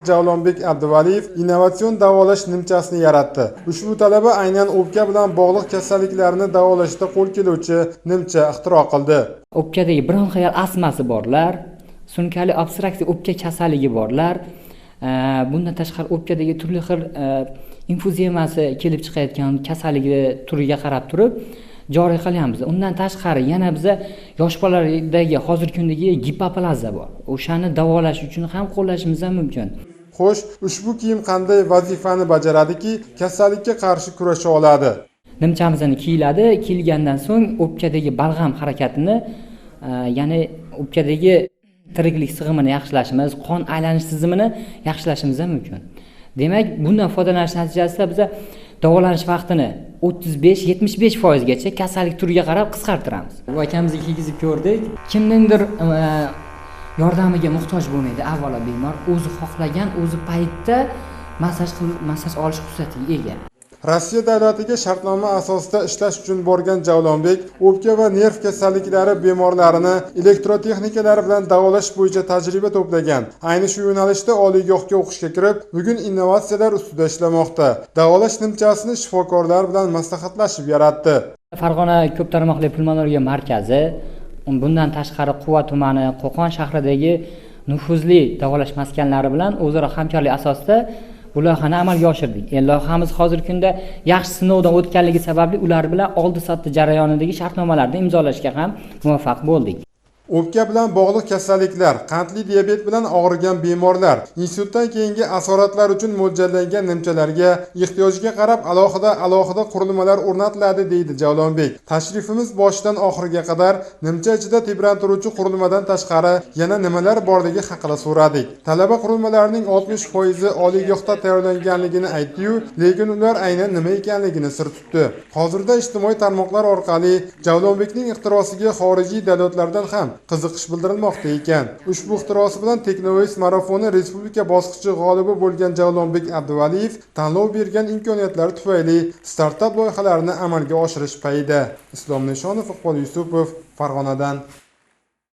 Javlonbek Abduvaliyev innovatsion davolash nimchasini yaratdi. Ushbu talaba aynan o'pka bilan bog'liq kasalliklarni davolashda qo'l keluvchi nimcha ixtiro qildi. O'pkadagi bronxial astmasi borlar, sunkali obstruktiv o'pka kasalligi borlar, bundan tashqari o'pkadagi turli xil infuzemasi kelib chiqayotgan kasalligi turiga qarab turib joriy qilyapmiz. Undan tashqari yana biza yosh bolalardagi hozirgi kundagi gipoplaziya bor. O'shani davolash uchun ham qo'llashimiz ham mumkin. Xo'sh, ushbu kiyim qanday vazifani bajaradiki, kasallikka qarshi kurasha oladi? Nimchamizni kiyiladi, kiyilgandan so'ng o'pkadagi balg'am harakatini, ya'ni o'pkadagi tiriklik sig'imini yaxshilashimiz, qon aylanish tizimini yaxshilashimiz ham mumkin. Demak, bundan foydalanish natijasida biz davolanish vaqtini 35-75% gacha kasallik turiga qarab qisqartiramiz. Bu akamizga kiygizib ko'rdik. Kimningdir yordamiga muhtoj bo'lmaydi. Avvalo bemor o'zi xohlagan, o'zi paytda massaj olish xususiyatiga ega. Rossiya davlatiga shartnoma asosida ishlash uchun borgan Javlonbek o'pka va nerv kasalliklari bemorlarini elektrotexnikalar bilan davolash bo'yicha tajriba to'plagan. Ayni shu yo'nalishda oliygohga o'qishga kirib, bugun innovatsiyalar ustida ishlamoqda. Davolash nimchasini shifokorlar bilan maslahatlashib yaratdi. Farg'ona ko'p tarmoqli pulmonologiya markazi, bundan tashqari Quva tumani, Qo'qon shahridagi nufuzli davolash maskanlari bilan o'zaro hamkorlik asosida bu loyihani amalga oshirdik. Loyihamiz hozirgi kunda yaxshi sinovdan o'tganligi sababli ular bilan oldi-sotdi jarayonidagi shartnomalarni imzolashga ham muvaffaq bo'ldik. O'pka bilan bog'liq kasalliklar, qandli diabet bilan og'rigan bemorlar, insultdan keyingi asoratlar uchun mo'ljallangan nimchalarga ehtiyojga qarab alohida qurilmalar o'rnatiladi, deydi Javlonbek. Tashrifimiz boshidan oxiriga qadar nimcha ichida tebrantiruvchi qurilmadan tashqari yana nimalar borligi haqida so'radik. Talaba qurilmalarining 60% oliygohda tayyorlanganligini aytdi-yu, lekin ular aynan nima ekanligini sir tutdi. Hozirda ijtimoiy tarmoqlar orqali Javlonbekning ixtirosiga xorijiy davlatlardan ham qiziqish bildirilmoqda ekan. Ushbu ixtirosi bilan Technoways marafoni respublika bosqichi g'olibi bo'lgan Javlonbek Abduvaliyev tanlov bergan imkoniyatlari tufayli startap loyihalarini amalga oshirish payida. Islom Nishonov, Iqbol Yusupov, Farg'onadan.